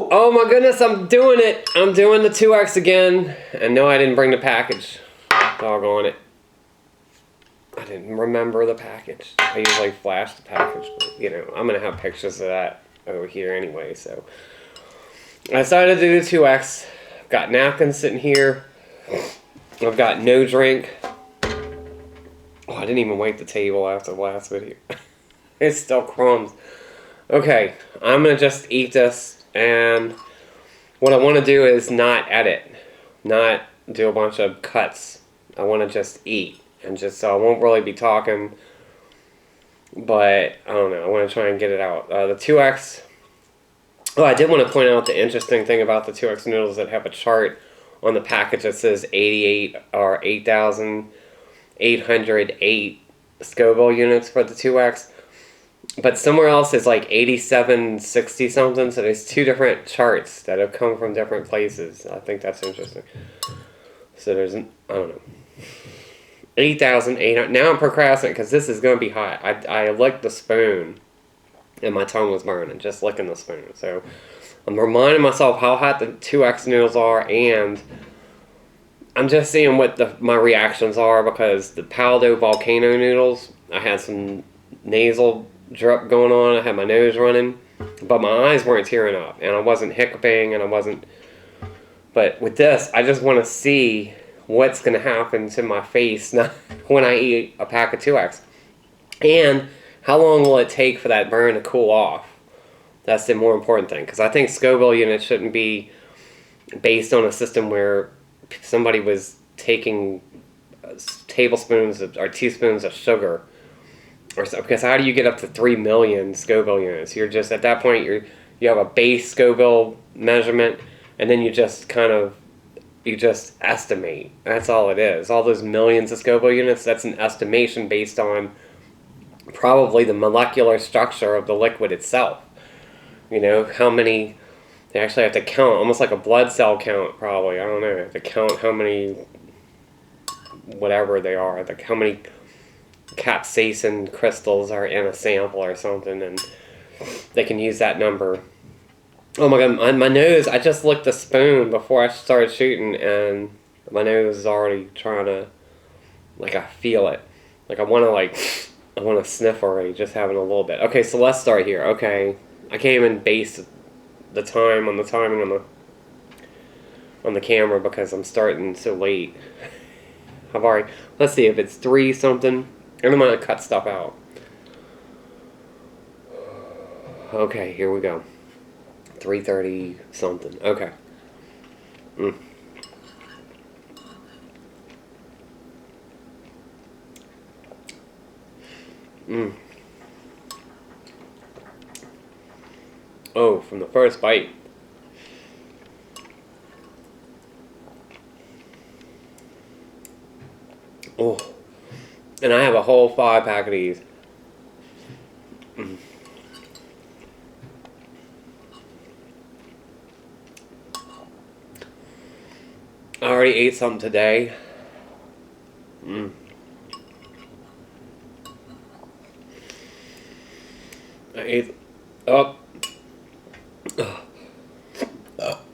Oh my goodness, I'm doing it. I'm doing the 2X again. And no, I didn't bring the package. Doggone it. I didn't remember the package. I usually flash the package, but you know, I'm going to have pictures of that over here anyway, so. I decided to do the 2X. I've got napkins sitting here. I've got no drink. Oh, I didn't even wipe the table after the last video. It's still crumbs. Okay, I'm going to just eat this, and what I want to do is not edit. Not do a bunch of cuts. I want to just eat, and just so I won't really be talking, but I don't know, I want to try and get it out. The 2X, oh, I did want to point out the interesting thing about the 2X noodles that have a chart on the package that says 88 or 8,808 Scoville units for the 2X. But somewhere else is like 8760 something, so there's two different charts that have come from different places. I think that's interesting. So there's, I don't know, 8,800. Now I'm procrastinating because this is going to be hot. I licked the spoon and my tongue was burning just licking the spoon. So I'm reminding myself how hot the 2X noodles are, and I'm just seeing what my reactions are, because the Paldo volcano noodles, I had some nasal drip going on, I had my nose running, but my eyes weren't tearing up, and I wasn't hiccuping, and I wasn't, but with this, I just want to see what's going to happen to my face when I eat a pack of 2X, and how long will it take for that burn to cool off. That's the more important thing, because I think Scoville units shouldn't be based on a system where somebody was taking tablespoons or teaspoons of sugar, or so, because how do you get up to 3 million Scoville units? You're just, at that point, you have a base Scoville measurement, and then you just estimate. That's all it is. All those millions of Scoville units, that's an estimation based on probably the molecular structure of the liquid itself. You know, how many, they actually have to count, almost like a blood cell count probably, I don't know, they have to count how many, whatever they are, like how many capsaicin crystals are in a sample or something, and they can use that number. Oh my god, my nose, I just licked the spoon before I started shooting, and my nose is already trying to, like, I feel it. Like, I want to sniff already, just having a little bit. Okay, so let's start here. Okay, I can't even base the timing on the camera because I'm starting so late. I've already, let's see if it's 3 something. I'm going to cut stuff out. Okay, here we go. 3:30 something. Okay. Oh, from the first bite. Oh. And I have a whole 5-pack of these. I already ate some today. I ate...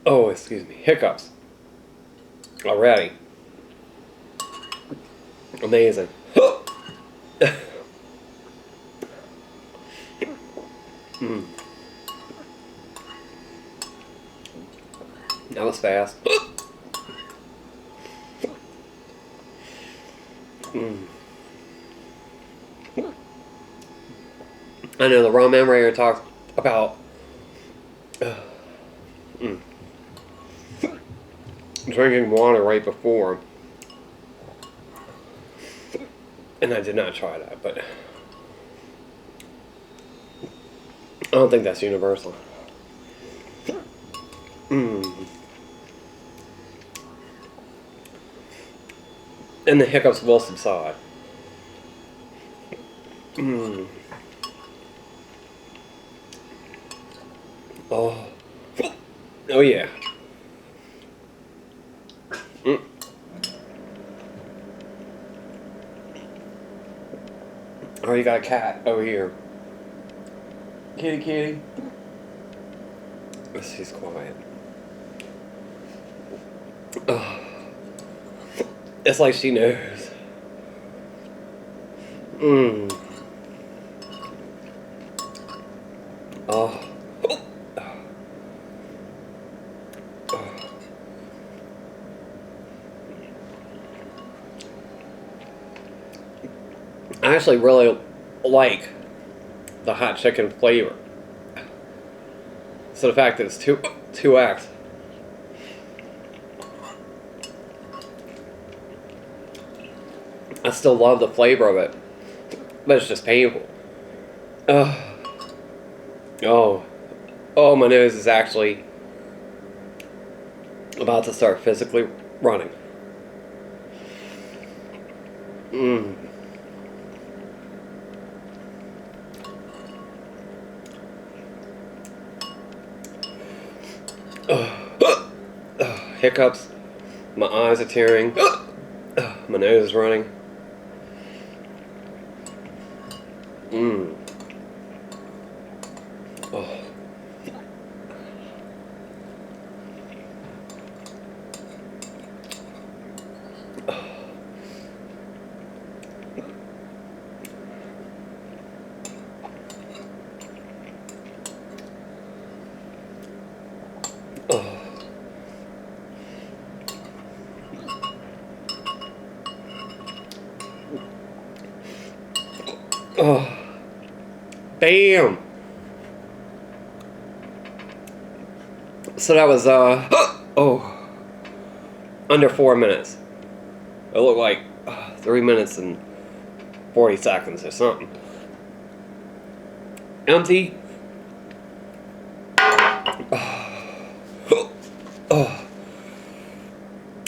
Oh, excuse me. Hiccups. Already. Amazing. That was fast. I know the raw memory talks about drinking water right before, and I did not try that, but I don't think that's universal. And the hiccups will subside. Oh. Oh yeah. Oh, you got a cat over here. Kitty, kitty. She's quiet. Oh. It's like she knows. Oh. I actually really like the hot chicken flavor. So the fact that it's 2x. I still love the flavor of it, but it's just painful. Oh, my nose is actually about to start physically running. Hiccups. My eyes are tearing. My nose is running. Oh, bam! So that was under 4 minutes. It looked like 3 minutes and 40 seconds or something. Empty.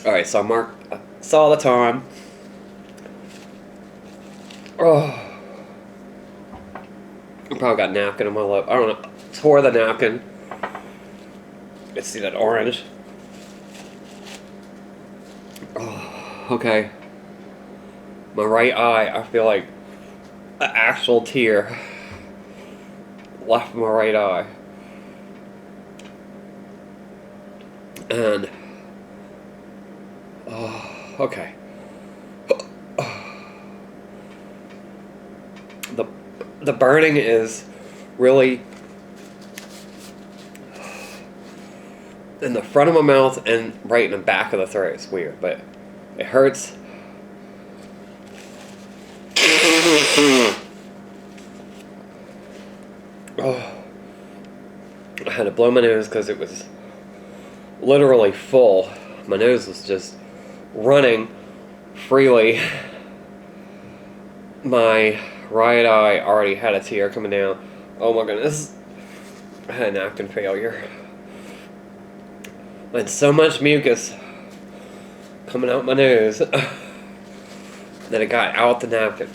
Alright, so I saw the time. I probably got napkin on my lip. I don't know. Tore the napkin. Let's see that orange. Okay. My right eye, I feel like an actual tear left my right eye. And okay. The burning is really in the front of my mouth and right in the back of the throat. It's weird, but it hurts. I had to blow my nose because it was literally full. My nose was just running freely. My right eye already had a tear coming down. Oh my goodness. I had a napkin failure. I had so much mucus coming out my nose that it got out the napkin.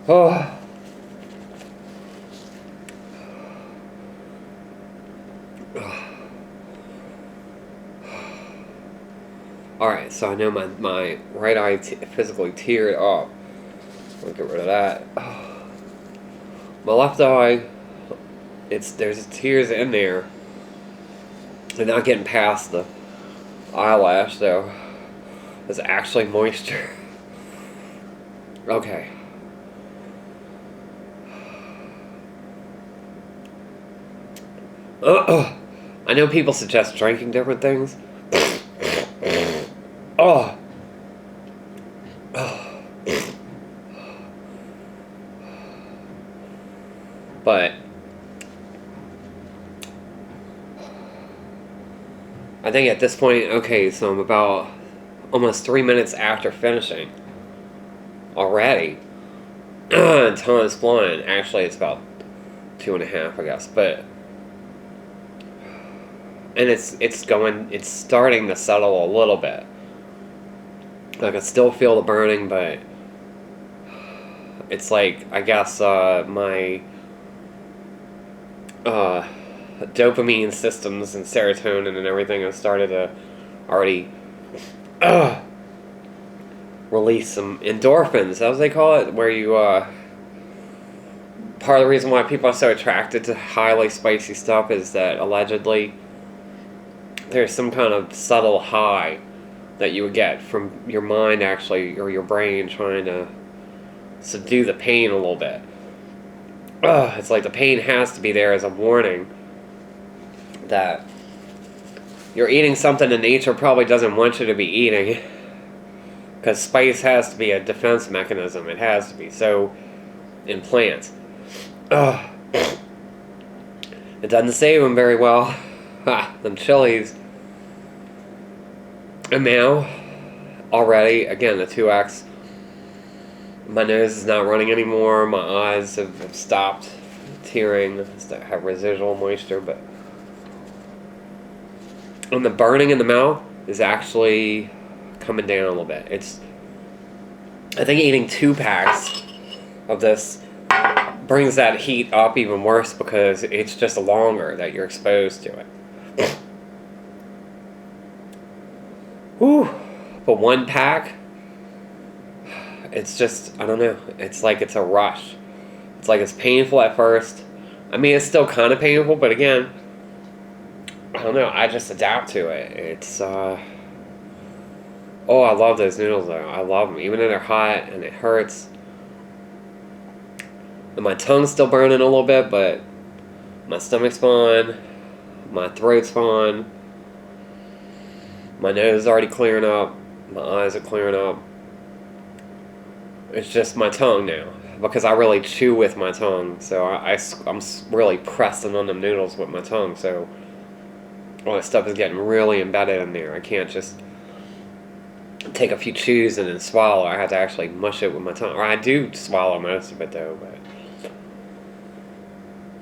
Oh. Alright, so I know my right eye physically teared off. I'll get rid of that. My left eye, there's tears in there. They're not getting past the eyelash, though. There's actually moisture. Okay. I know people suggest drinking different things. But I think at this point, okay, so I'm about almost 3 minutes after finishing already. Time is flying. Actually, it's about 2.5, I guess. But and it's starting to settle a little bit. I can still feel the burning, but it's like, I guess my dopamine systems and serotonin and everything have started to already release some endorphins, as they call it, where you part of the reason why people are so attracted to highly spicy stuff is that allegedly there's some kind of subtle high that you would get from your mind actually, or your brain trying to subdue the pain a little bit. It's like the pain has to be there as a warning that you're eating something that nature probably doesn't want you to be eating, because spice has to be a defense mechanism. It has to be. So in plants, it doesn't save them very well. Them chilies. And now, already, again, the 2X, my nose is not running anymore. My eyes have stopped tearing. I have residual moisture, but... And the burning in the mouth is actually coming down a little bit. I think eating 2 packs of this brings that heat up even worse because it's just longer that you're exposed to it. Whew. But 1 pack, it's just, I don't know, it's like it's a rush. It's like it's painful at first. I mean, it's still kind of painful, but again, I don't know, I just adapt to it. It's, oh, I love those noodles though. I love them, even though they're hot and it hurts. And my tongue's still burning a little bit, but my stomach's fine, my throat's fine. My nose is already clearing up. My eyes are clearing up. It's just my tongue now. Because I really chew with my tongue. So I'm really pressing on them noodles with my tongue. So all that stuff is getting really embedded in there. I can't just take a few chews and then swallow. I have to actually mush it with my tongue. Or I do swallow most of it though.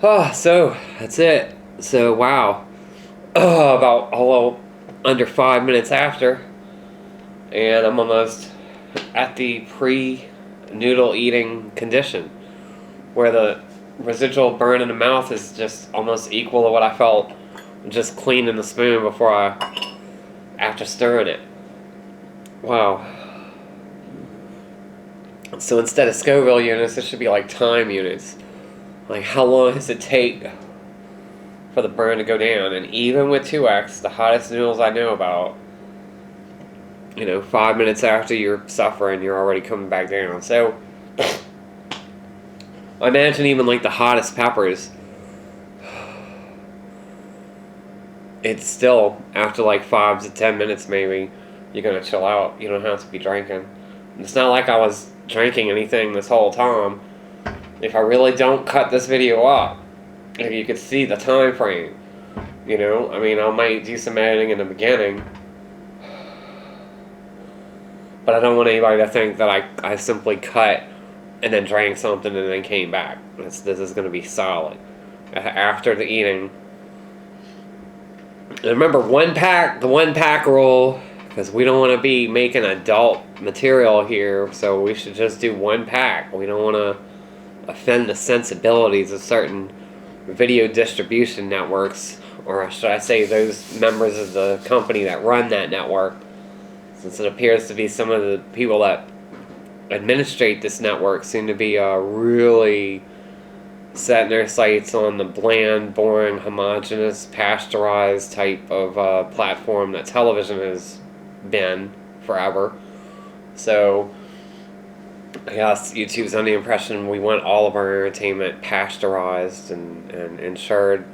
But so that's it. So wow. About a little under 5 minutes after, and I'm almost at the pre-noodle eating condition, where the residual burn in the mouth is just almost equal to what I felt just cleaning the spoon after stirring it. Wow. So instead of Scoville units, it should be like time units. Like how long does it take for the burn to go down? And even with 2X, the hottest noodles I know about, 5 minutes after you're suffering, you're already coming back down. So I imagine even like the hottest peppers, it's still after like 5 to 10 minutes maybe you're gonna chill out. You don't have to be drinking. It's not like I was drinking anything this whole time. If I really don't cut this video up, if you could see the time frame, I mean, I might do some editing in the beginning, but I don't want anybody to think that I simply cut and then drank something and then came back. This is going to be solid after the eating. And remember, the 1 pack rule, because we don't want to be making adult material here, so we should just do 1 pack. We don't want to offend the sensibilities of certain video distribution networks, or should I say those members of the company that run that network, since it appears to be some of the people that administrate this network seem to be really setting their sights on the bland, boring, homogeneous, pasteurized type of platform that television has been forever. So I guess YouTube's under the impression we want all of our entertainment pasteurized and ensured,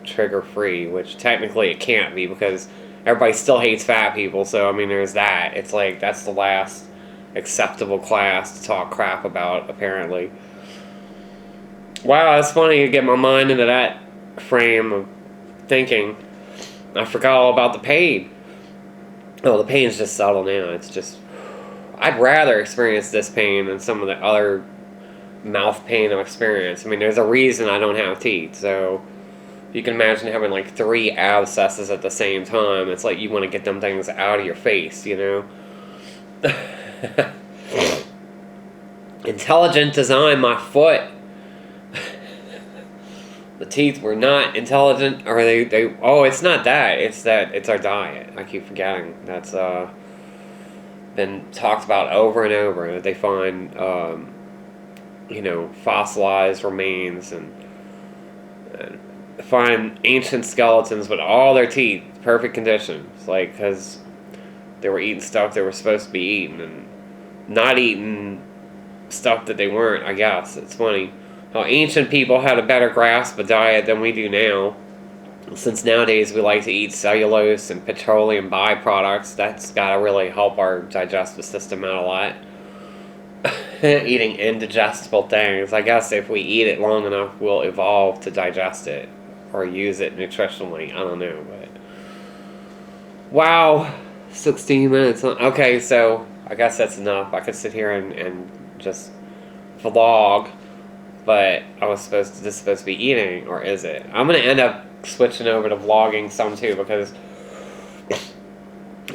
trigger-free, which technically it can't be because everybody still hates fat people, so, I mean, there's that. It's like, that's the last acceptable class to talk crap about, apparently. Wow, it's funny to get my mind into that frame of thinking. I forgot all about the pain. Oh, the pain's just subtle now. It's just... I'd rather experience this pain than some of the other mouth pain I've experienced. I mean, there's a reason I don't have teeth, so you can imagine having like 3 abscesses at the same time. It's like you want to get them things out of your face, Intelligent design, my foot. The teeth were not intelligent, or they oh, it's not that. It's our diet. I keep forgetting. That's, been talked about over and over, that they find fossilized remains and find ancient skeletons with all their teeth, perfect condition. It's like, because they were eating stuff they were supposed to be eating and not eating stuff that they weren't, I guess. It's funny how ancient people had a better grasp of diet than we do now. Since nowadays we like to eat cellulose and petroleum byproducts, that's got to really help our digestive system out a lot. Eating indigestible things. I guess if we eat it long enough, we'll evolve to digest it or use it nutritionally. I don't know, but wow, 16 minutes. Okay, so I guess that's enough. I could sit here and just vlog, but this is supposed to be eating, or is it? I'm gonna end up switching over to vlogging some too, because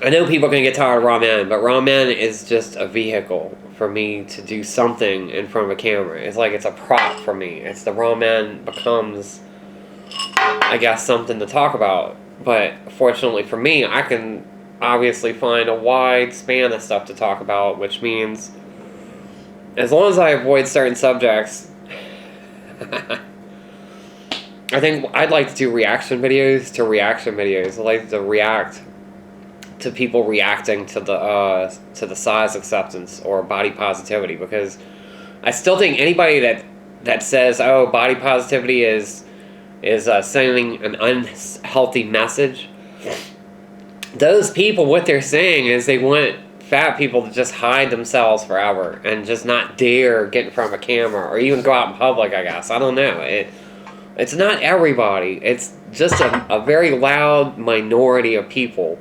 I know people are gonna get tired of ramen, but ramen is just a vehicle for me to do something in front of a camera. It's like it's a prop for me. It's the ramen becomes, I guess, something to talk about. But fortunately for me, I can obviously find a wide span of stuff to talk about, which means as long as I avoid certain subjects, I think I'd like to do reaction videos to reaction videos. I like to react to people reacting to the size acceptance or body positivity, because I still think anybody that says, oh, body positivity is sending an unhealthy message, those people, what they're saying is they want fat people to just hide themselves forever and just not dare get in front of a camera or even go out in public, I guess. I don't know. It's not everybody. It's just a very loud minority of people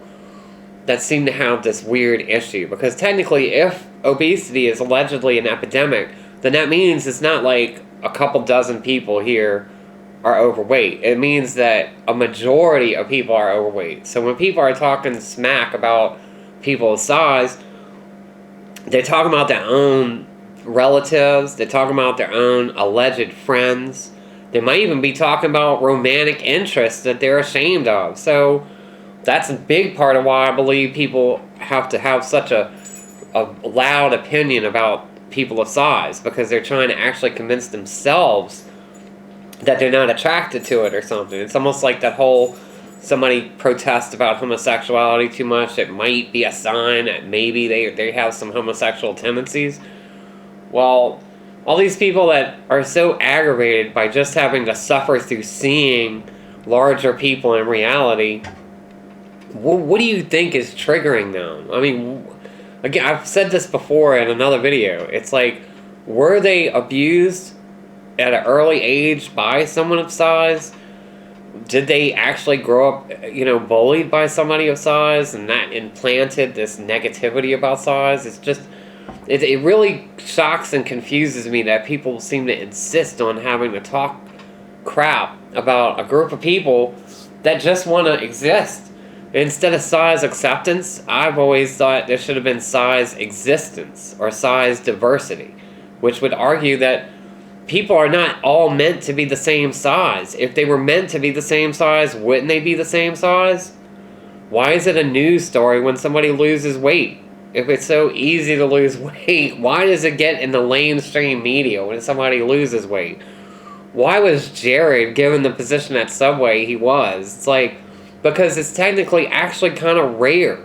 that seem to have this weird issue. Because technically, if obesity is allegedly an epidemic, then that means it's not like a couple dozen people here are overweight. It means that a majority of people are overweight. So when people are talking smack about people's size, they're talking about their own relatives, they're talking about their own alleged friends. They might even be talking about romantic interests that they're ashamed of. So that's a big part of why I believe people have to have such a loud opinion about people of size, because they're trying to actually convince themselves that they're not attracted to it or something. It's almost like that whole, somebody protests about homosexuality too much, it might be a sign that maybe they have some homosexual tendencies. Well, all these people that are so aggravated by just having to suffer through seeing larger people in reality, what do you think is triggering them? I mean, again, I've said this before in another video. It's like, were they abused at an early age by someone of size? Did they actually grow up, bullied by somebody of size, and that implanted this negativity about size? It's just, it really shocks and confuses me that people seem to insist on having to talk crap about a group of people that just want to exist. Instead of size acceptance, I've always thought there should have been size existence or size diversity, which would argue that people are not all meant to be the same size. If they were meant to be the same size, wouldn't they be the same size? Why is it a news story when somebody loses weight? If it's so easy to lose weight, why does it get in the mainstream media when somebody loses weight? Why was Jared given the position at Subway he was? It's like, because it's technically actually kind of rare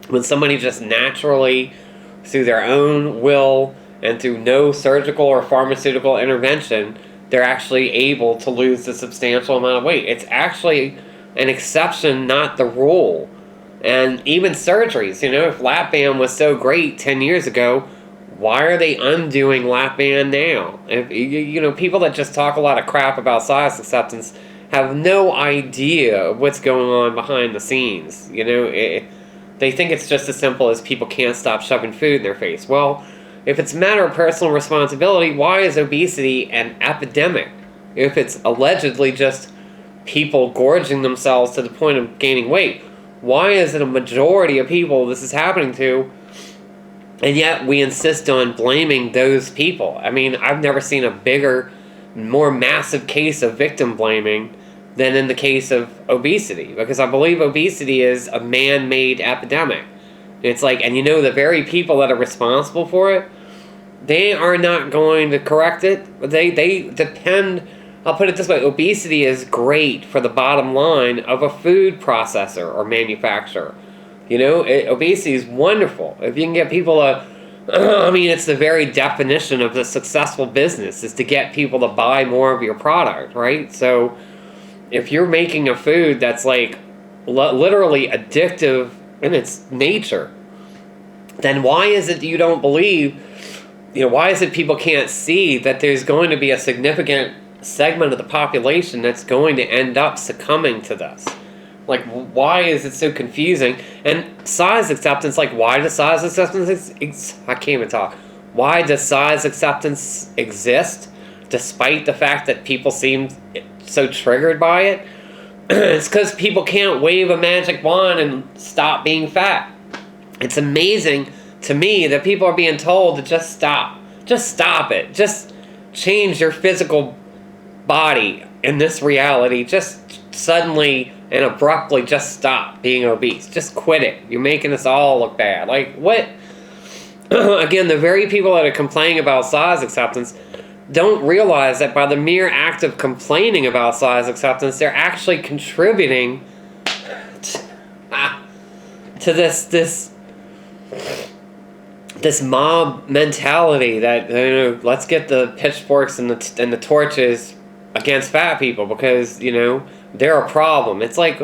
when somebody just naturally, through their own will and through no surgical or pharmaceutical intervention, they're actually able to lose a substantial amount of weight. It's actually an exception, not the rule. And even surgeries, if lap band was so great 10 years ago, why are they undoing lap band now? If, people that just talk a lot of crap about size acceptance have no idea of what's going on behind the scenes. They think it's just as simple as people can't stop shoving food in their face. Well, if it's a matter of personal responsibility, why is obesity an epidemic? If it's allegedly just people gorging themselves to the point of gaining weight, why is it a majority of people this is happening to, and yet we insist on blaming those people? I mean, I've never seen a bigger, more massive case of victim blaming than in the case of obesity, because I believe obesity is a man-made epidemic. It's like, and the very people that are responsible for it they are not going to correct it. They depend. I'll put it this way: obesity is great for the bottom line of a food processor or manufacturer. Obesity is wonderful if you can get people to. I mean, it's the very definition of the successful business is to get people to buy more of your product, right? So, if you're making a food that's like literally addictive in its nature, then why is it you don't believe? Why is it people can't see that there's going to be a significant segment of the population that's going to end up succumbing to this? Like, why is it so confusing? And size acceptance, like, why does size acceptance I can't even talk. Why does size acceptance exist, despite the fact that people seem so triggered by it? It's because people can't wave a magic wand and stop being fat. It's amazing to me that people are being told to just stop. Just stop it. Just change your physical body in this reality. Just suddenly and abruptly just stop being obese. Just quit it. You're making us all look bad. Like, what? Again, the very people that are complaining about size acceptance don't realize that by the mere act of complaining about size acceptance, they're actually contributing to this mob mentality that, let's get the pitchforks and the torches against fat people because, they're a problem. It's like,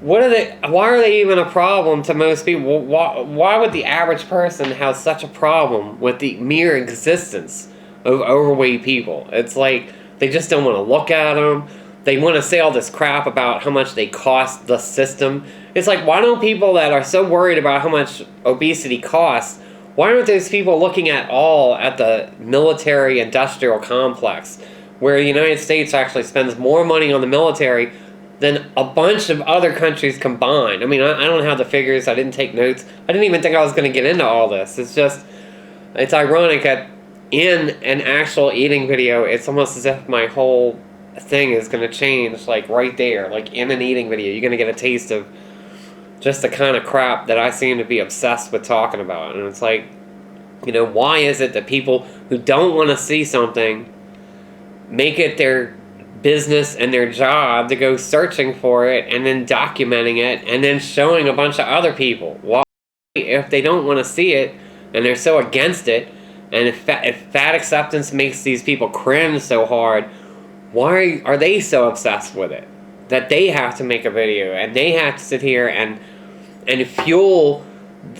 why are they even a problem to most people? Why would the average person have such a problem with the mere existence of overweight people? It's like, they just don't want to look at them. They want to say all this crap about how much they cost the system. It's like, why don't people that are so worried about how much obesity costs, why aren't those people looking at the military-industrial complex, where the United States actually spends more money on the military than a bunch of other countries combined? I mean, I don't have the figures. I didn't take notes. I didn't even think I was going to get into all this. It's ironic that in an actual eating video, it's almost as if my whole thing is going to change, like, right there. Like, in an eating video, you're going to get a taste of just the kind of crap that I seem to be obsessed with talking about. And it's like, why is it that people who don't want to see something make it their business and their job to go searching for it and then documenting it and then showing a bunch of other people? Why, if they don't want to see it and they're so against it, and if fat acceptance makes these people cringe so hard, why are they so obsessed with it that they have to make a video and they have to sit here and fuel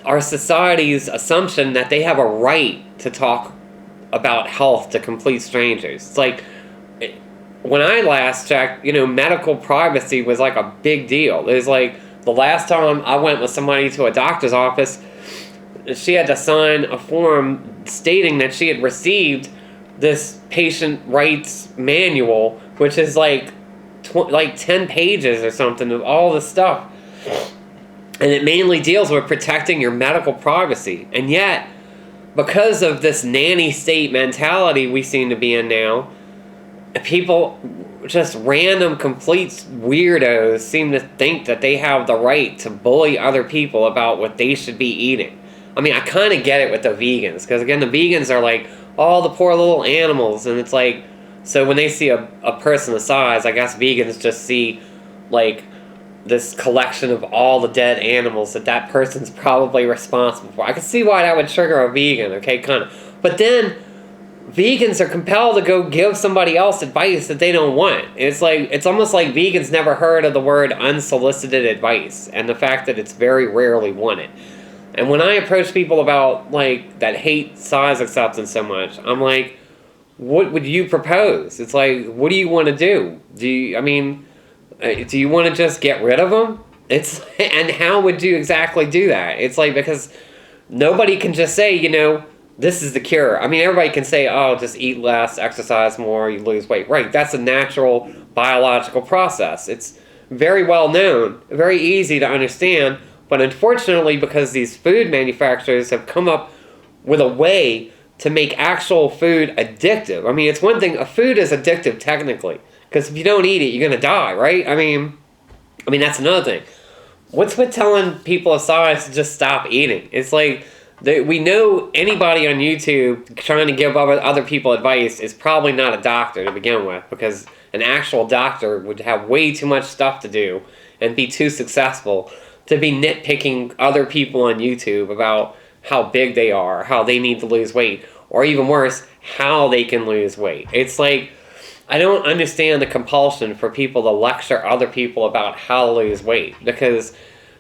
our society's assumption that they have a right to talk about health to complete strangers? It's like, when I last checked, medical privacy was like a big deal. It was like the last time I went with somebody to a doctor's office, she had to sign a form stating that she had received this patient rights manual, which is like 10 pages or something of all this stuff. And it mainly deals with protecting your medical privacy. And yet, because of this nanny state mentality we seem to be in now, people, just random complete weirdos, seem to think that they have the right to bully other people about what they should be eating. I mean, I kind of get it with the vegans, because again, the vegans are like, all the poor little animals, and it's like, so when they see a person the size, I guess vegans just see, like, this collection of all the dead animals that person's probably responsible for. I can see why that would trigger a vegan, okay, kind of. But then, vegans are compelled to go give somebody else advice that they don't want. It's like, it's almost like vegans never heard of the word unsolicited advice, and the fact that it's very rarely wanted. And when I approach people about, like, that hate size acceptance so much, I'm like, what would you propose? It's like, what do you want to do? Do you want to just get rid of them? And how would you exactly do that? It's like, because nobody can just say, this is the cure. I mean, everybody can say, oh, just eat less, exercise more, you lose weight. Right, that's a natural biological process. It's very well known, very easy to understand, but unfortunately, because these food manufacturers have come up with a way to make actual food addictive. I mean, it's one thing, a food is addictive technically, because if you don't eat it, you're going to die, right? I mean, that's another thing. What's with telling people of size to just stop eating? It's like, we know anybody on YouTube trying to give other people advice is probably not a doctor to begin with, because an actual doctor would have way too much stuff to do and be too successful to be nitpicking other people on YouTube about how big they are, how they need to lose weight, or even worse, how they can lose weight. It's like, I don't understand the compulsion for people to lecture other people about how to lose weight, because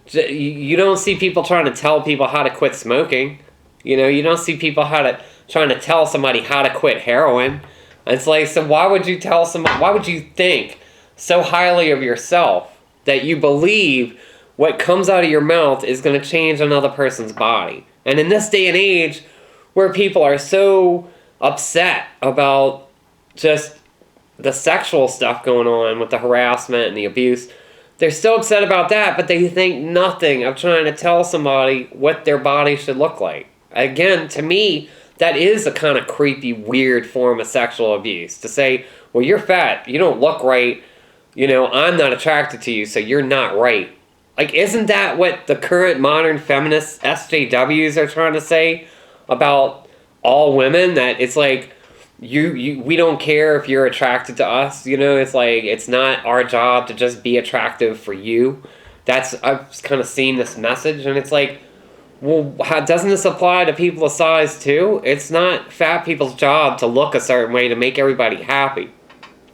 you don't see people trying to tell people how to quit smoking. You know, you don't see people trying to tell somebody how to quit heroin. It's like, so why would you tell somebody, why would you think so highly of yourself that you believe what comes out of your mouth is going to change another person's body? And in this day and age, where people are so upset about just the sexual stuff going on with the harassment and the abuse, they're so upset about that, but they think nothing of trying to tell somebody what their body should look like. Again, to me, that is a kind of creepy, weird form of sexual abuse. To say, well, you're fat, you don't look right, you know, I'm not attracted to you, so you're not right. Like, isn't that what the current modern feminist SJWs are trying to say about all women? That it's like, we don't care if you're attracted to us, you know, it's like, it's not our job to just be attractive for you. I've kind of seen this message, and it's like, well, doesn't this apply to people of size too? It's not fat people's job to look a certain way to make everybody happy.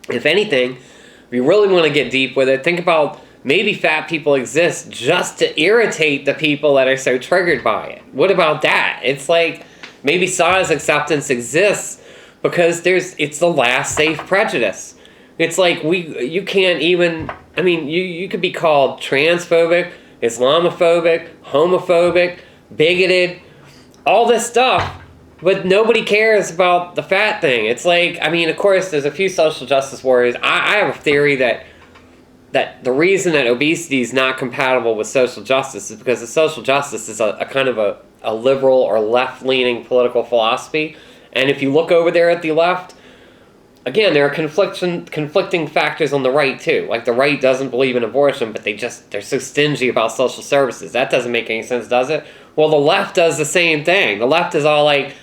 If anything, if you really want to get deep with it, think about maybe fat people exist just to irritate the people that are so triggered by it. What about that? It's like, maybe size acceptance exists because it's the last safe prejudice. It's like, you can't even, I mean, you could be called transphobic, Islamophobic, homophobic, bigoted, all this stuff, but nobody cares about the fat thing. It's like, I mean, of course, there's a few social justice warriors. I have a theory that the reason that obesity is not compatible with social justice is because the social justice is a kind of a liberal or left-leaning political philosophy. And if you look over there at the left, again, there are conflicting factors on the right too. Like, the right doesn't believe in abortion, but they're so stingy about social services. That doesn't make any sense, does it? Well, the left does the same thing. The left is all like,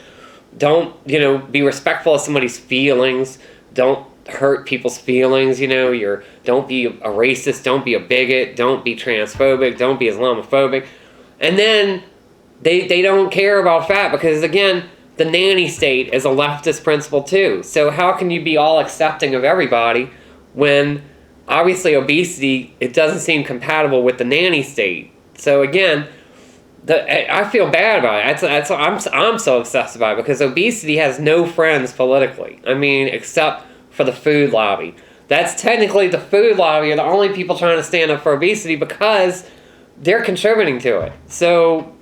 don't, you know, be respectful of somebody's feelings. Don't hurt people's feelings, you know. Don't be a racist. Don't be a bigot. Don't be transphobic. Don't be Islamophobic. And then they don't care about fat because, again, the nanny state is a leftist principle too. So how can you be all accepting of everybody when obviously obesity, it doesn't seem compatible with the nanny state? So again, I feel bad about it. I'm so obsessed about it because obesity has no friends politically. I mean, except for the food lobby. That's technically, the food lobby are the only people trying to stand up for obesity because they're contributing to it. So,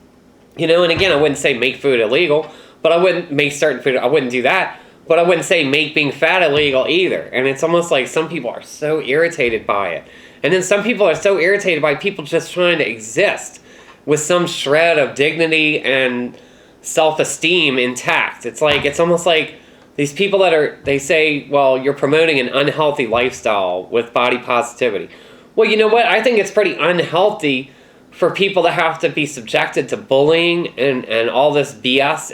you know, and again, I wouldn't say make food illegal, but I wouldn't make certain food, I wouldn't do that. But I wouldn't say make being fat illegal either. And it's almost like some people are so irritated by it. And then some people are so irritated by people just trying to exist with some shred of dignity and self-esteem intact. It's like, it's almost like these people they say, well, you're promoting an unhealthy lifestyle with body positivity. Well, you know what? I think it's pretty unhealthy for people to have to be subjected to bullying and all this BS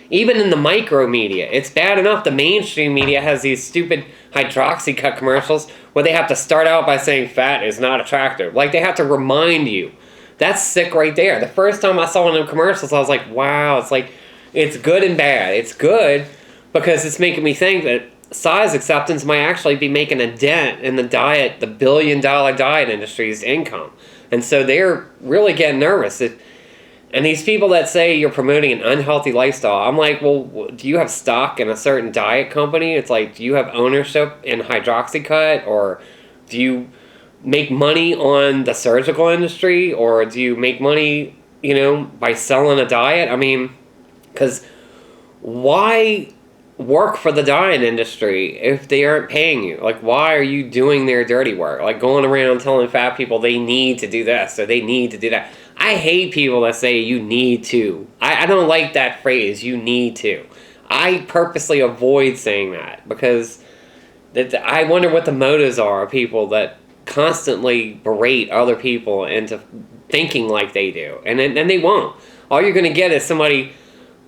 even in the micro media. It's bad enough the mainstream media has these stupid Hydroxycut commercials where they have to start out by saying fat is not attractive. Like, they have to remind you. That's sick right there. The first time I saw one of them commercials, I was like, wow, it's like, it's good and bad. It's good because it's making me think that size acceptance might actually be making a dent in the billion-dollar diet industry's income. And so they're really getting nervous. And these people that say you're promoting an unhealthy lifestyle, I'm like, well, do you have stock in a certain diet company? It's like, do you have ownership in Hydroxycut? Or do you make money on the surgical industry? Or do you make money, you know, by selling a diet? I mean, because why work for the diet industry if they aren't paying you? Like, why are you doing their dirty work? Like, going around telling fat people they need to do this or they need to do that. I hate people that say you need to. I don't like that phrase, you need to. I purposely avoid saying that because I wonder what the motives are of people that constantly berate other people into thinking like they do. And they won't. all you're going to get is somebody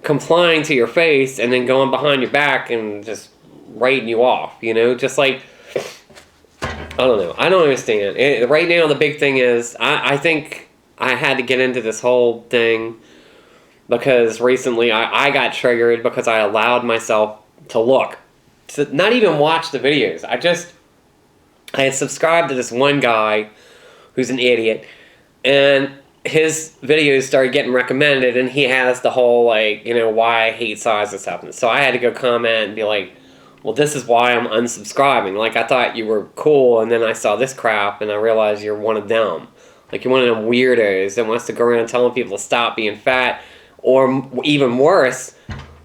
complying to your face and then going behind your back and just writing you off, you know? Just like, I don't know. I don't understand. Right now, the big thing is, I think I had to get into this whole thing because recently I got triggered because I allowed myself to look. To not even watch the videos. I had subscribed to this one guy who's an idiot, and his videos started getting recommended, and he has the whole, like, you know, why I hate size and stuff. So I had to go comment and be like, well, this is why I'm unsubscribing. Like, I thought you were cool, and then I saw this crap, and I realized you're one of them. Like, you're one of them weirdos that wants to go around telling people to stop being fat, or even worse,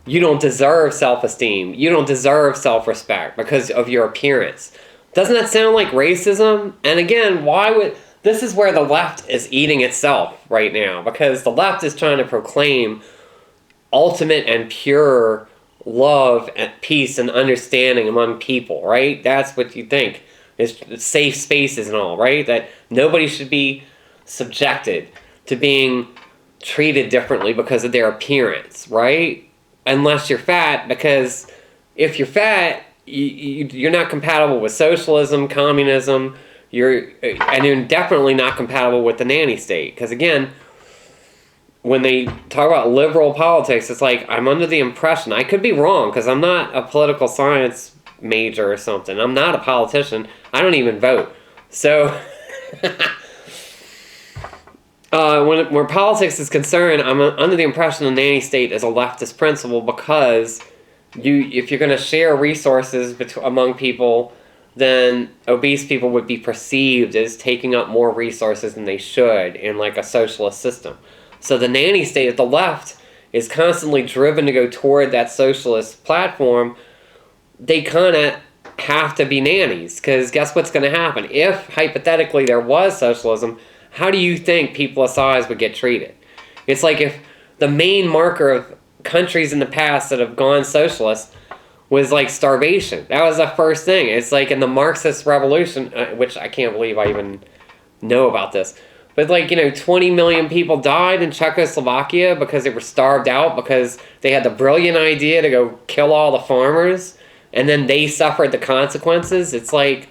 you don't deserve self-esteem. You don't deserve self-respect because of your appearance. Doesn't that sound like racism? And again, this is where the left is eating itself right now, because the left is trying to proclaim ultimate and pure love and peace and understanding among people, right? That's what you think is safe spaces and all, right? That nobody should be subjected to being treated differently because of their appearance, right? Unless you're fat, because if you're fat, you're not compatible with socialism, communism, and you're definitely not compatible with the nanny state. Because again, when they talk about liberal politics, it's like, I'm under the impression, I could be wrong, because I'm not a political science major or something. I'm not a politician. I don't even vote. So, where politics is concerned, I'm under the impression the nanny state is a leftist principle, because if you're going to share resources among people, then obese people would be perceived as taking up more resources than they should in like a socialist system. So the nanny state at the left is constantly driven to go toward that socialist platform. They kind of have to be nannies, because guess what's going to happen? If, hypothetically, there was socialism, how do you think people of size would get treated? It's like if the main marker of countries in the past that have gone socialist was like starvation. That was the first thing. It's like in the Marxist revolution, which I can't believe I even know about this. But like, 20 million people died in Czechoslovakia because they were starved out because they had the brilliant idea to go kill all the farmers, and then they suffered the consequences. It's like,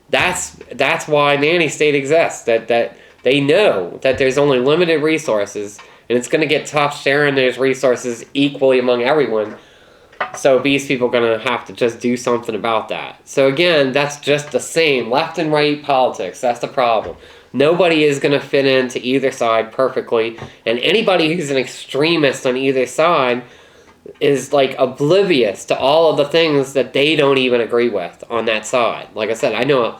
that's why nanny state exists. That they know that there's only limited resources, and it's going to get tough sharing those resources equally among everyone. So obese people are going to have to just do something about that. So again, that's just the same left and right politics. That's the problem. Nobody is going to fit into either side perfectly, and anybody who's an extremist on either side is like oblivious to all of the things that they don't even agree with on that side. Like I said, I know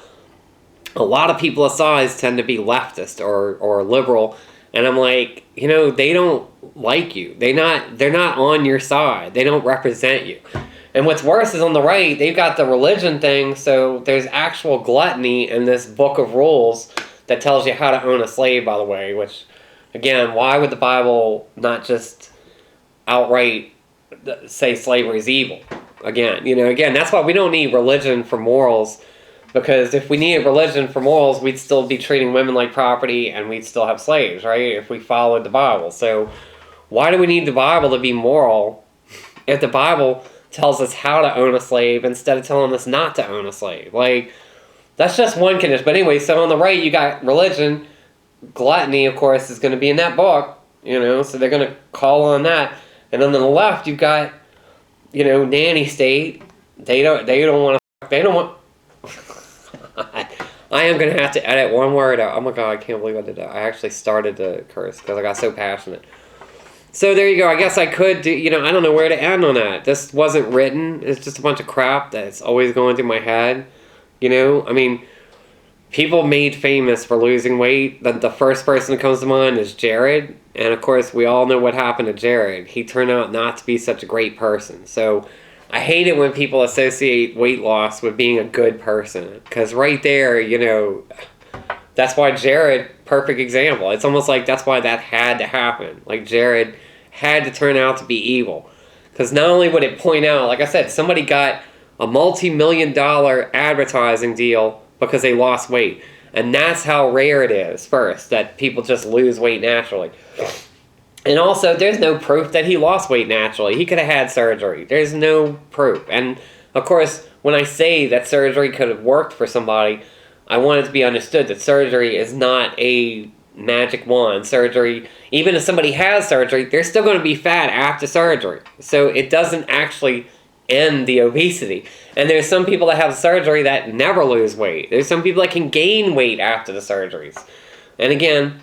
a lot of people of size tend to be leftist or liberal, and I'm like, they don't like you. They're not on your side. They don't represent you. And what's worse is on the right, they've got the religion thing, so there's actual gluttony in this book of rules that tells you how to own a slave, by the way, which, again, why would the Bible not just outright say slavery is evil? Again, that's why we don't need religion for morals, because if we needed religion for morals, we'd still be treating women like property, and we'd still have slaves, right, if we followed the Bible. So why do we need the Bible to be moral if the Bible tells us how to own a slave instead of telling us not to own a slave? Like, that's just one condition. But anyway, so on the right, you got religion. Gluttony, of course, is going to be in that book, so they're going to call on that. And then on the left, you've got, nanny state. They don't want. I am going to have to edit one word out. Oh my God, I can't believe I did that. I actually started to curse because I got so passionate. So there you go. I guess I could do, I don't know where to end on that. This wasn't written. It's just a bunch of crap that's always going through my head. People made famous for losing weight. The first person that comes to mind is Jared. And of course, we all know what happened to Jared. He turned out not to be such a great person. So I hate it when people associate weight loss with being a good person. Because right there, that's why Jared, perfect example. It's almost like that's why that had to happen. Like Jared had to turn out to be evil. Because not only would it point out, like I said, somebody got a multi-million-dollar advertising deal because they lost weight. And that's how rare it is, first, that people just lose weight naturally. And also, there's no proof that he lost weight naturally. He could have had surgery. There's no proof. And, of course, when I say that surgery could have worked for somebody, I want it to be understood that surgery is not a magic wand. Surgery, even if somebody has surgery, they're still going to be fat after surgery. So it doesn't actually end the obesity. And there's some people that have surgery that never lose weight. There's some people that can gain weight after the surgeries. And again,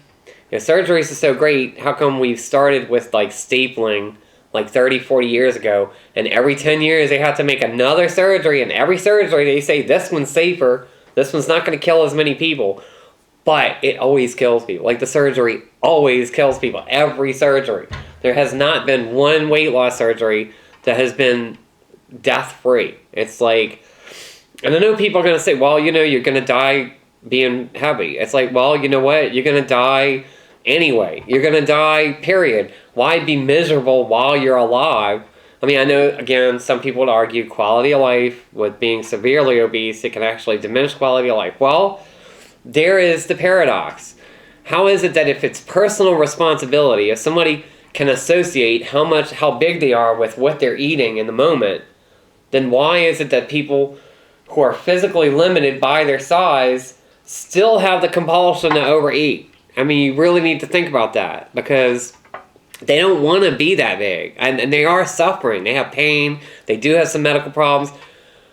if surgeries are so great, how come we've started with like stapling like 30, 40 years ago, and every 10 years they have to make another surgery, and every surgery they say this one's safer, this one's not going to kill as many people, but it always kills people. Like the surgery always kills people, every surgery. There has not been one weight loss surgery that has been death-free. It's like, and I know people are going to say, well, you know, you're going to die being heavy. It's like, well, you know what? You're going to die anyway. You're going to die, period. Why be miserable while you're alive? I mean, I know, again, some people would argue quality of life with being severely obese, it can actually diminish quality of life. Well, there is the paradox. How is it that if it's personal responsibility, if somebody can associate how big they are with what they're eating in the moment, then why is it that people who are physically limited by their size still have the compulsion to overeat? I mean, you really need to think about that, because they don't want to be that big, and they are suffering. They have pain. They do have some medical problems.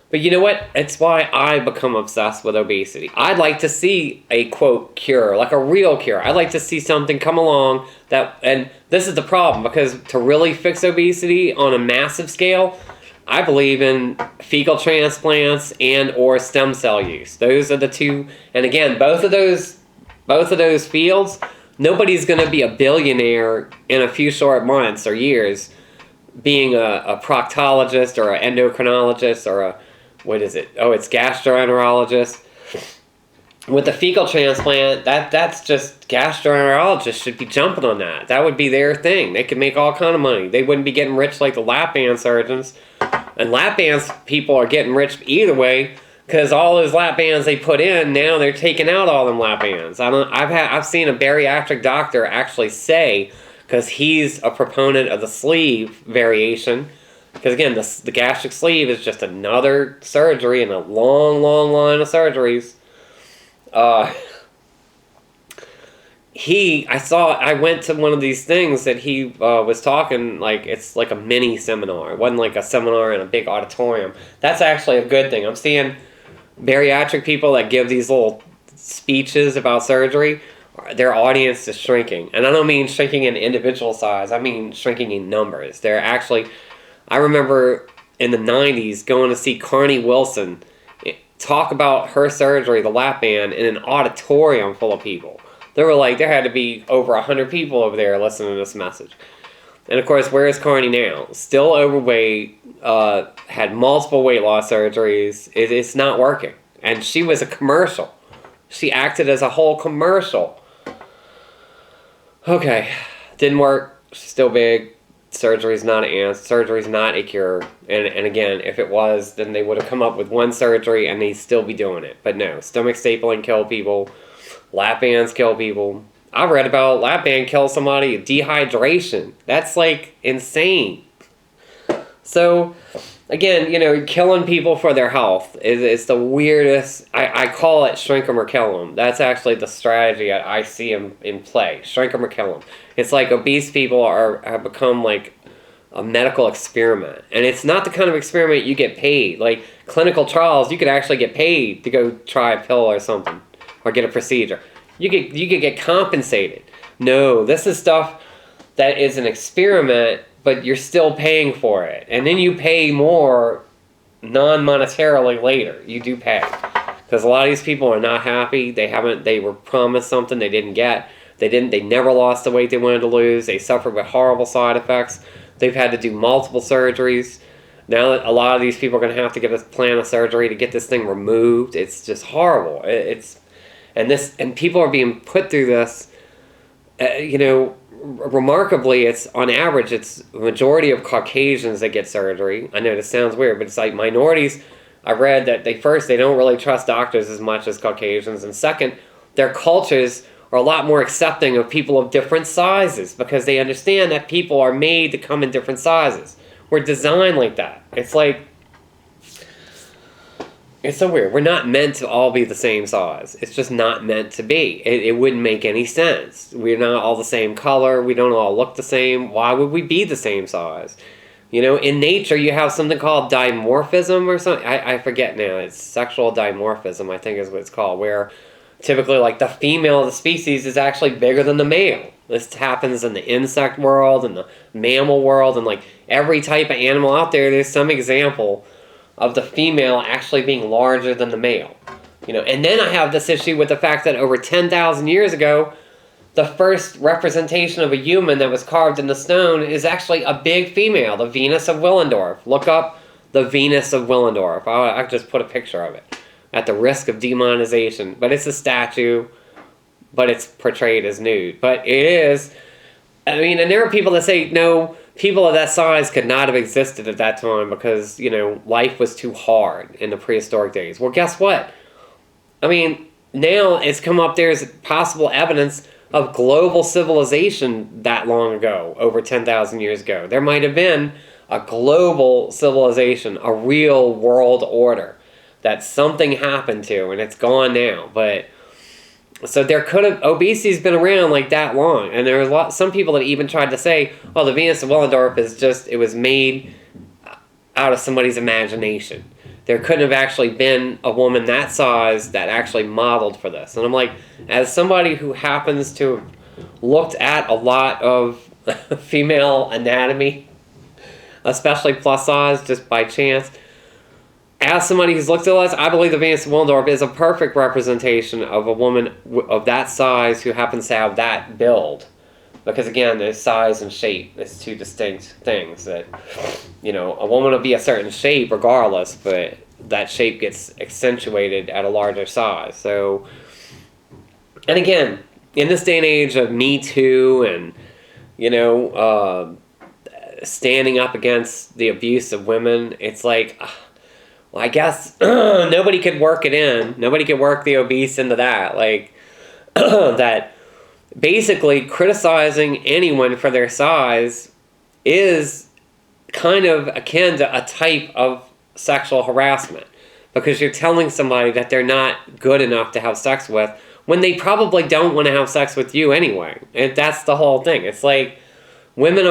But you know what? It's why I become obsessed with obesity. I'd like to see a, quote, cure, like a real cure. I'd like to see something come along that, and this is the problem, because to really fix obesity on a massive scale, I believe in fecal transplants and or stem cell use. Those are the two. And again, both of those fields, nobody's going to be a billionaire in a few short months or years being a proctologist or an endocrinologist or a, what is it? Oh, it's gastroenterologist. With the fecal transplant, that's just, gastroenterologists should be jumping on that. That would be their thing. They could make all kind of money. They wouldn't be getting rich like the lap band surgeons. And lap bands people are getting rich either way, because all those lap bands they put in, now they're taking out all them lap bands. I've seen a bariatric doctor actually say, because he's a proponent of the sleeve variation, because again, the gastric sleeve is just another surgery in a long, long line of surgeries. I went to one of these things that he was talking, like, it's like a mini seminar. It wasn't like a seminar in a big auditorium. That's actually a good thing. I'm seeing bariatric people that give these little speeches about surgery, their audience is shrinking. And I don't mean shrinking in individual size. I mean shrinking in numbers. They're actually, I remember in the 90s going to see Carney Wilson talk about her surgery, the lap band, in an auditorium full of people. There had to be over 100 people over there listening to this message. And of course, where is Carney now? Still overweight, had multiple weight loss surgeries. It's not working. And she was a commercial. She acted as a whole commercial. Okay, didn't work. She's still big. Surgery's not an answer. Surgery's not a cure. And again, if it was, then they would have come up with one surgery and they'd still be doing it. But no, stomach stapling kill people. Lap bands kill people. I've read about lap band kill somebody, dehydration. That's like insane. So, again, you know, killing people for their health is the weirdest. I call it shrink 'em or kill 'em. That's actually the strategy I see in play. Shrink 'em or kill 'em. It's like obese people have become like a medical experiment. And it's not the kind of experiment you get paid. Like clinical trials, you could actually get paid to go try a pill or something. Or get a procedure. You could get compensated. No, this is stuff that is an experiment, but you're still paying for it. And then you pay more non-monetarily later. You do pay. Because a lot of these people are not happy. They were promised something they didn't get. They never lost the weight they wanted to lose. They suffered with horrible side effects. They've had to do multiple surgeries. Now a lot of these people are going to have to get a plan of surgery to get this thing removed. It's just horrible. And people are being put through this, remarkably, it's on average, it's the majority of Caucasians that get surgery. I know this sounds weird, but it's like minorities. I read that they don't really trust doctors as much as Caucasians. And second, their cultures are a lot more accepting of people of different sizes because they understand that people are made to come in different sizes. We're designed like that. It's like, it's so weird. We're not meant to all be the same size. It's just not meant to be. It wouldn't make any sense. We're not all the same color. We don't all look the same. Why would we be the same size? You know, in nature, you have something called dimorphism or something. I forget now. It's sexual dimorphism, I think is what it's called, where typically, like, the female of the species is actually bigger than the male. This happens in the insect world and the mammal world, and, like, every type of animal out there, there's some example of the female actually being larger than the male. You know, and then I have this issue with the fact that over 10,000 years ago, the first representation of a human that was carved in the stone is actually a big female, the Venus of Willendorf. Look up the Venus of Willendorf. I'll just put a picture of it at the risk of demonetization. But it's a statue, but it's portrayed as nude. But it is, I mean, and there are people that say, no, people of that size could not have existed at that time because, you know, life was too hard in the prehistoric days. Well, guess what? I mean, now it's come up, there's possible evidence of global civilization that long ago, over 10,000 years ago. There might have been a global civilization, a real world order that something happened to, and it's gone now. But so there could have, obesity's been around like that long, and there are some people that even tried to say, oh, the Venus of Willendorf is just, it was made out of somebody's imagination. There couldn't have actually been a woman that size that actually modeled for this. And I'm like, as somebody who happens to have looked at a lot of female anatomy, especially plus size, just by chance, as somebody who's looked at this, I believe the Venus of Willendorf is a perfect representation of a woman of that size who happens to have that build. Because again, there's size and shape. It's two distinct things that, you know, a woman will be a certain shape regardless, but that shape gets accentuated at a larger size. So, and again, in this day and age of Me Too and, you know, standing up against the abuse of women, it's like, well, I guess nobody could work it in. Nobody could work the obese into that. Like, that basically criticizing anyone for their size is kind of akin to a type of sexual harassment, because you're telling somebody that they're not good enough to have sex with when they probably don't want to have sex with you anyway. And that's the whole thing. It's like women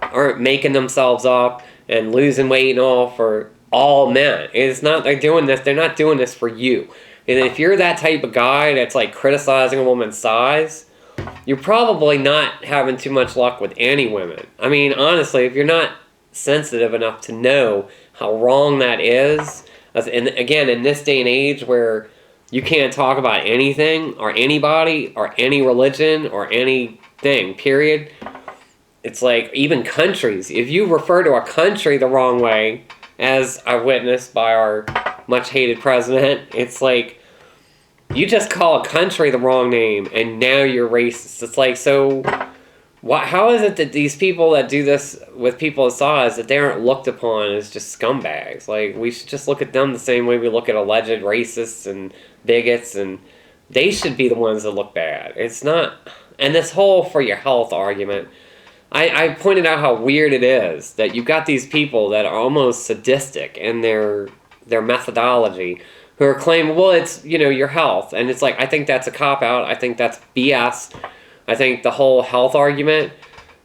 aren't making themselves up and losing weight and all for all men. It's not, they're not doing this for you. And if you're that type of guy that's like criticizing a woman's size, you're probably not having too much luck with any women. I mean, honestly, if you're not sensitive enough to know how wrong that is, and again, in this day and age where you can't talk about anything or anybody or any religion or anything, period, it's like even countries. If you refer to a country the wrong way, as I witnessed by our much hated president, it's like, you just call a country the wrong name, and now you're racist. It's like, so, how is it that these people that do this with people of size, that they aren't looked upon as just scumbags? Like, we should just look at them the same way we look at alleged racists and bigots, and they should be the ones that look bad. It's not, and this whole for your health argument, I pointed out how weird it is that you've got these people that are almost sadistic in their methodology, who are claiming, well, it's, you know, your health. And it's like, I think that's a cop-out. I think that's BS. I think the whole health argument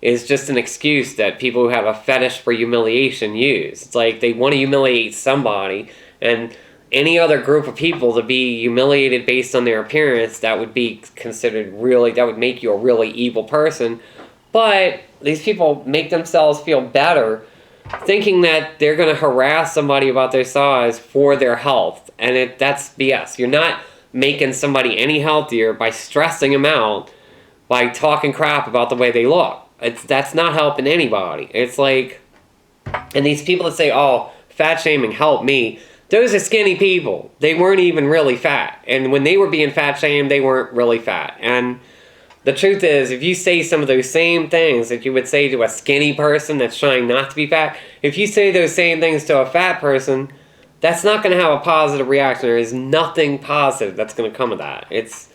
is just an excuse that people who have a fetish for humiliation use. It's like they want to humiliate somebody, and any other group of people to be humiliated based on their appearance, that would be considered really, that would make you a really evil person. But these people make themselves feel better thinking that they're going to harass somebody about their size for their health. And that's BS. You're not making somebody any healthier by stressing them out, by talking crap about the way they look. That's not helping anybody. It's like, and these people that say, oh, fat shaming helped me, those are skinny people. They weren't even really fat. And when they were being fat shamed, they weren't really fat. And the truth is, if you say some of those same things that you would say to a skinny person that's trying not to be fat, if you say those same things to a fat person, that's not going to have a positive reaction. There is nothing positive that's going to come of that. It's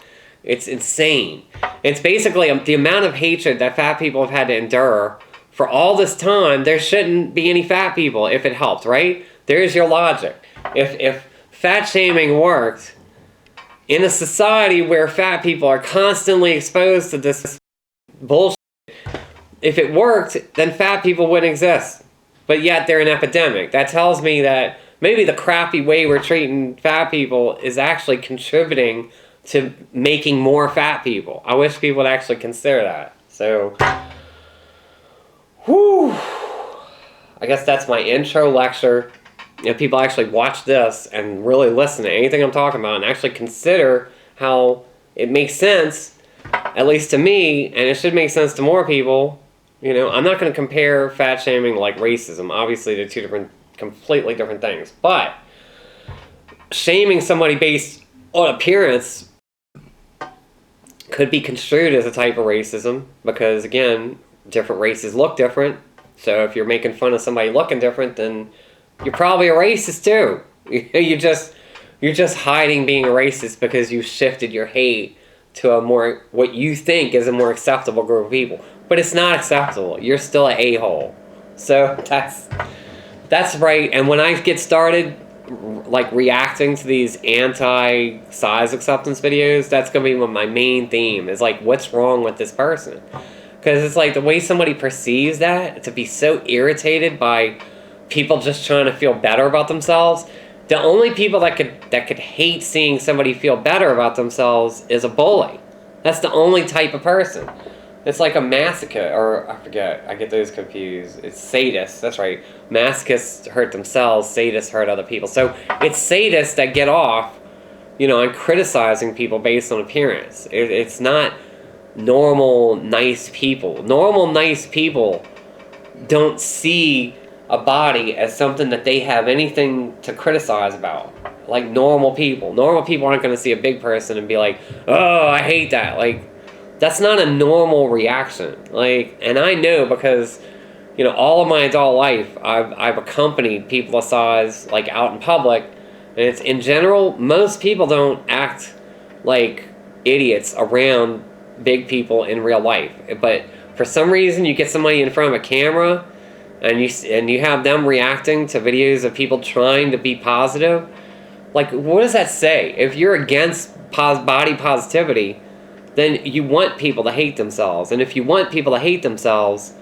It's insane. It's basically the amount of hatred that fat people have had to endure for all this time. There shouldn't be any fat people if it helped, right? There's your logic. If fat shaming worked in a society where fat people are constantly exposed to this bullshit, if it worked, then fat people wouldn't exist. But yet they're an epidemic. That tells me that maybe the crappy way we're treating fat people is actually contributing to making more fat people. I wish people would actually consider that. So, whew. I guess that's my intro lecture. If people actually watch this and really listen to anything I'm talking about and actually consider how it makes sense, at least to me, and it should make sense to more people. You know, I'm not going to compare fat shaming like racism. Obviously, they're two completely different things. But shaming somebody based on appearance could be construed as a type of racism because, again, different races look different. So if you're making fun of somebody looking different, then you're probably a racist too. You're just hiding being a racist because you shifted your hate to a more, what you think is a more acceptable group of people. But it's not acceptable. You're still an a-hole. So that's right. And when I get started like reacting to these anti-size acceptance videos, that's going to be my main theme is like, what's wrong with this person? Because it's like the way somebody perceives that, to be so irritated by people just trying to feel better about themselves. The only people that could hate seeing somebody feel better about themselves is a bully. That's the only type of person. It's like a masochist, or I forget, I get those confused. It's sadists, that's right. Masochists hurt themselves, sadists hurt other people. So it's sadists that get off, you know, on criticizing people based on appearance. It's not normal, nice people. Normal, nice people don't see a body as something that they have anything to criticize about. Like normal people. Normal people aren't going to see a big person and be like, oh, I hate that. Like, that's not a normal reaction. Like, and I know because, you know, all of my adult life, I've accompanied people of size, like, out in public, and it's, in general, most people don't act like idiots around big people in real life. But for some reason, you get somebody in front of a camera, and you have them reacting to videos of people trying to be positive. Like, what does that say? If you're against body positivity, then you want people to hate themselves. And if you want people to hate themselves,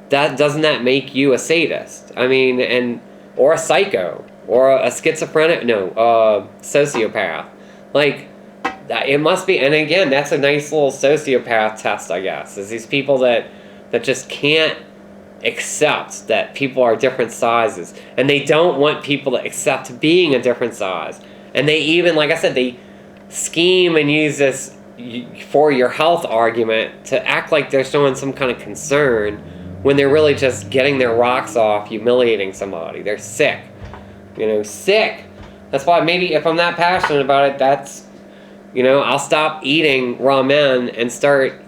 doesn't that make you a sadist? I mean, or a psycho, or a schizophrenic, sociopath. Like, it must be, and again, that's a nice little sociopath test, I guess, is these people that just can't accept that people are different sizes, and they don't want people to accept being a different size. And they even, like I said, they scheme and use this for your health argument to act like they're showing some kind of concern when they're really just getting their rocks off, humiliating somebody. They're sick. You know, sick. That's why maybe if I'm that passionate about it, that's, you know, I'll stop eating ramen and start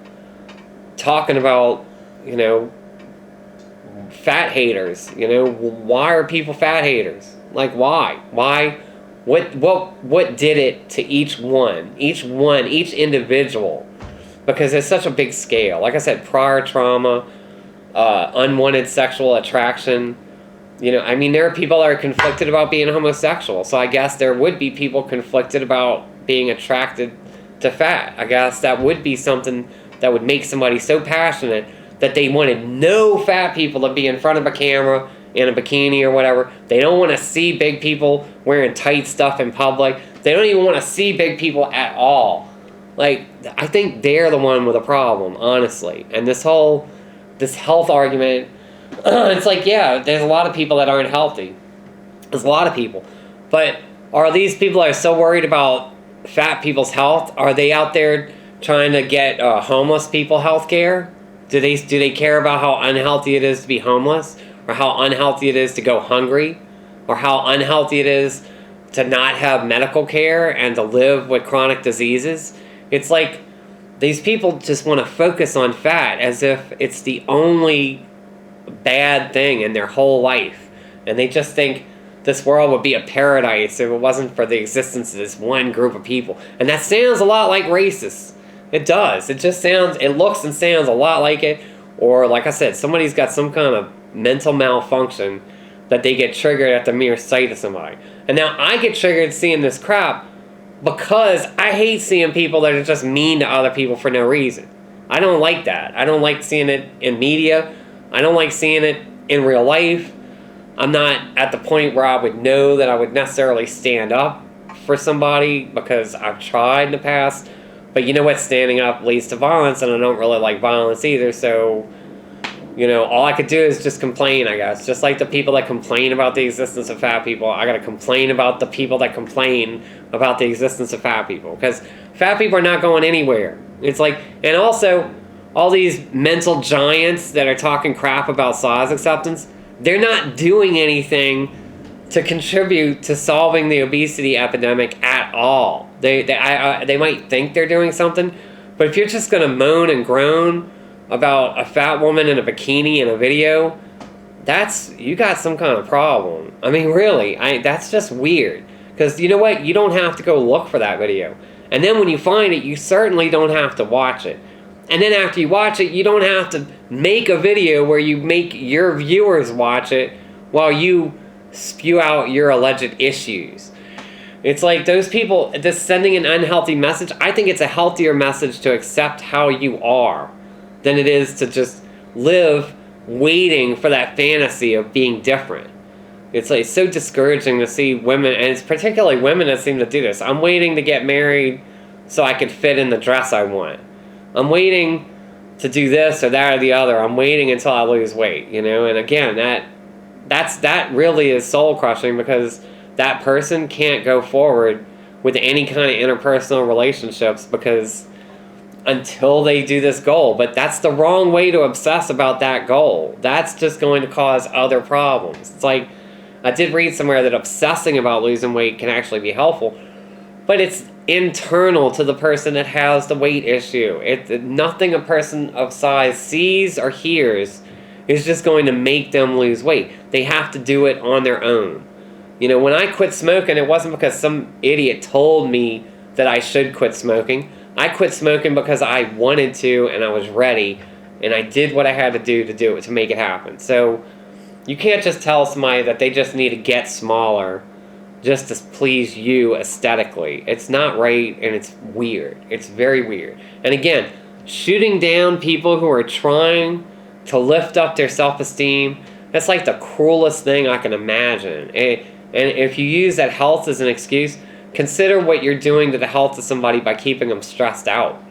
talking about, you know, fat haters. You know, why are people fat haters? Like, why? Why? What did it to each individual? Because it's such a big scale. Like I said, prior trauma, unwanted sexual attraction. You know, I mean, there are people that are conflicted about being homosexual. So I guess there would be people conflicted about being attracted to fat. I guess that would be something that would make somebody so passionate that they wanted no fat people to be in front of a camera in a bikini or whatever. They don't want to see big people wearing tight stuff in public. They don't even want to see big people at all. Like, I think they're the one with a problem, honestly. And this health argument, it's like, yeah, there's a lot of people that aren't healthy. There's a lot of people. But are these people that are so worried about fat people's health, are they out there trying to get homeless people health care? Do they care about how unhealthy it is to be homeless? Or how unhealthy it is to go hungry? Or how unhealthy it is to not have medical care and to live with chronic diseases? It's like these people just want to focus on fat as if it's the only bad thing in their whole life. And they just think this world would be a paradise if it wasn't for the existence of this one group of people. And that sounds a lot like racist. It does. It just sounds, it looks and sounds a lot like it. Or, like I said, somebody's got some kind of mental malfunction that they get triggered at the mere sight of somebody. And now I get triggered seeing this crap because I hate seeing people that are just mean to other people for no reason. I don't like that. I don't like seeing it in media. I don't like seeing it in real life. I'm not at the point where I would know that I would necessarily stand up for somebody because I've tried in the past. But you know what? Standing up leads to violence, and I don't really like violence either. So, you know, all I could do is just complain, I guess. Just like the people that complain about the existence of fat people, I gotta complain about the people that complain about the existence of fat people. Because fat people are not going anywhere. It's like, and also, all these mental giants that are talking crap about size acceptance, they're not doing anything to contribute to solving the obesity epidemic at all. They might think they're doing something, but if you're just gonna moan and groan about a fat woman in a bikini in a video, you got some kind of problem. I mean, really, that's just weird. Because you know what? You don't have to go look for that video. And then when you find it, you certainly don't have to watch it. And then after you watch it, you don't have to make a video where you make your viewers watch it while you spew out your alleged issues. It's like those people just sending an unhealthy message. I think it's a healthier message to accept how you are than it is to just live waiting for that fantasy of being different. It's like so discouraging to see women, and it's particularly women that seem to do this. I'm waiting to get married so I can fit in the dress I want. I'm waiting to do this or that or the other. I'm waiting until I lose weight, you know? And again, that really is soul crushing, because that person can't go forward with any kind of interpersonal relationships because until they do this goal. But that's the wrong way to obsess about that goal. That's just going to cause other problems. It's like, I did read somewhere that obsessing about losing weight can actually be helpful, but it's internal to the person that has the weight issue. Nothing a person of size sees or hears is just going to make them lose weight. They have to do it on their own. You know, when I quit smoking, it wasn't because some idiot told me that I should quit smoking. I quit smoking because I wanted to, and I was ready, and I did what I had to do it to make it happen. So you can't just tell somebody that they just need to get smaller just to please you aesthetically. It's not right, and it's weird. It's very weird. And again, shooting down people who are trying to lift up their self-esteem, that's like the cruelest thing I can imagine. And if you use that health as an excuse, consider what you're doing to the health of somebody by keeping them stressed out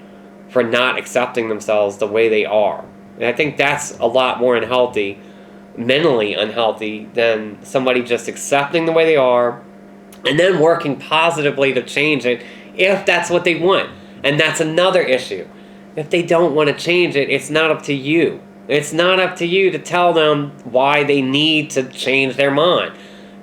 for not accepting themselves the way they are. And I think that's a lot more unhealthy, mentally unhealthy, than somebody just accepting the way they are and then working positively to change it if that's what they want. And that's another issue. If they don't want to change it, it's not up to you. It's not up to you to tell them why they need to change their mind.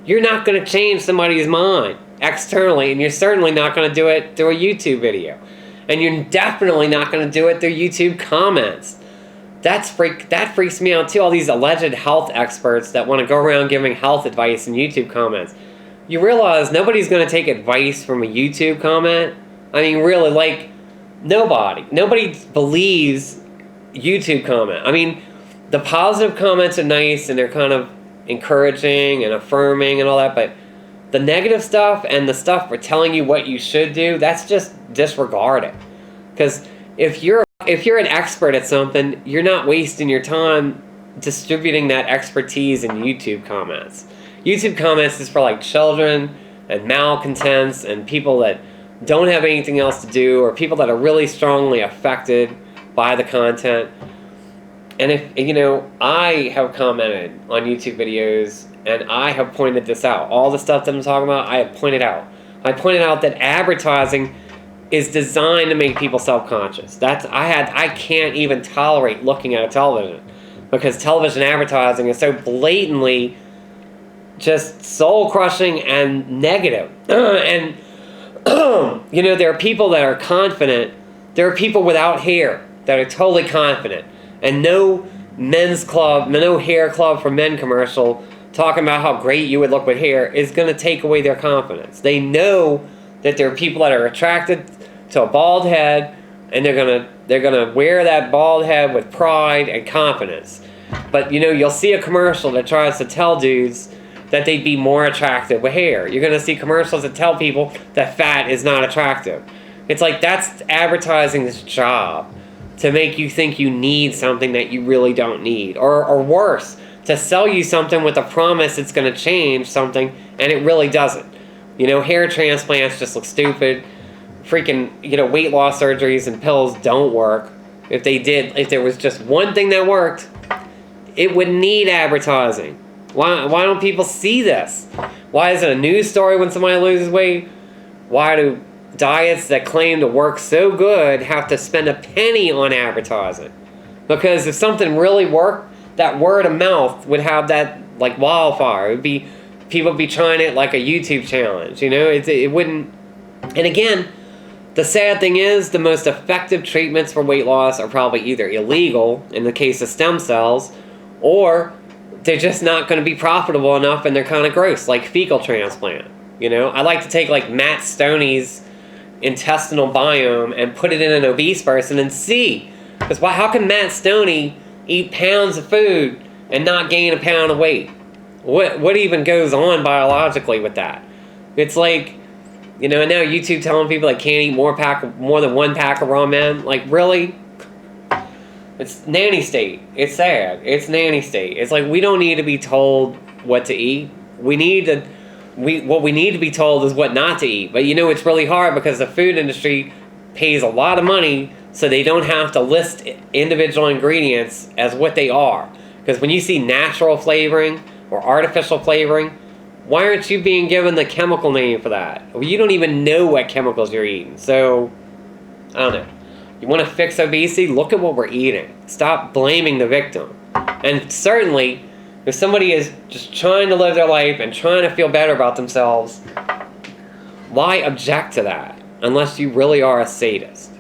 You're not going to change somebody's mind externally, and you're certainly not going to do it through a YouTube video. And you're definitely not going to do it through YouTube comments. That freaks me out too, all these alleged health experts that want to go around giving health advice in YouTube comments. You realize nobody's going to take advice from a YouTube comment? I mean, really, like, nobody. Nobody believes YouTube comment. I mean, the positive comments are nice, and they're kind of encouraging and affirming and all that, but the negative stuff and the stuff for telling you what you should do, that's just disregard it. Because if you're an expert at something, you're not wasting your time distributing that expertise in YouTube comments. YouTube comments is for like children and malcontents and people that don't have anything else to do, or people that are really strongly affected by the content. And if, you know, I have commented on YouTube videos and I have pointed this out. All the stuff that I'm talking about, I have pointed out. I pointed out that advertising is designed to make people self-conscious. I can't even tolerate looking at a television because television advertising is so blatantly just soul-crushing and negative. And, you know, there are people that are confident. There are people without hair that are totally confident. And no men's club, no hair club for men commercial talking about how great you would look with hair is going to take away their confidence. They know that there are people that are attracted to a bald head, and they're gonna wear that bald head with pride and confidence. But you'll see a commercial that tries to tell dudes that they'd be more attractive with hair. You're gonna see commercials that tell people that fat is not attractive. It's like that's advertising's job, to make you think you need something that you really don't need, or worse, to sell you something with a promise it's gonna change something and it really doesn't. Hair transplants just look stupid. Freaking, weight loss surgeries and pills don't work. If there was just one thing that worked, it would need advertising. Why don't people see this? Why is it a news story when somebody loses weight? Why do diets that claim to work so good have to spend a penny on advertising? Because if something really worked, that word of mouth would have that like wildfire. It would be, people would be trying it like a YouTube challenge. It wouldn't. And again, the sad thing is, the most effective treatments for weight loss are probably either illegal, in the case of stem cells, or they're just not going to be profitable enough and they're kind of gross, like fecal transplant. I like to take like Matt Stoney's intestinal biome and put it in an obese person and see. Because how can Matt Stoney eat pounds of food and not gain a pound of weight? What even goes on biologically with that? It's like, and now YouTube telling people they can't eat more than one pack of ramen. Like, really? It's nanny state. It's sad. It's nanny state. It's like, we don't need to be told what to eat. What we need to be told is what not to eat. But it's really hard because the food industry pays a lot of money so they don't have to list individual ingredients as what they are. Because when you see natural flavoring or artificial flavoring, why aren't you being given the chemical name for that? Well, you don't even know what chemicals you're eating. So, I don't know. You want to fix obesity? Look at what we're eating. Stop blaming the victim. And certainly, if somebody is just trying to live their life and trying to feel better about themselves, why object to that? Unless you really are a sadist.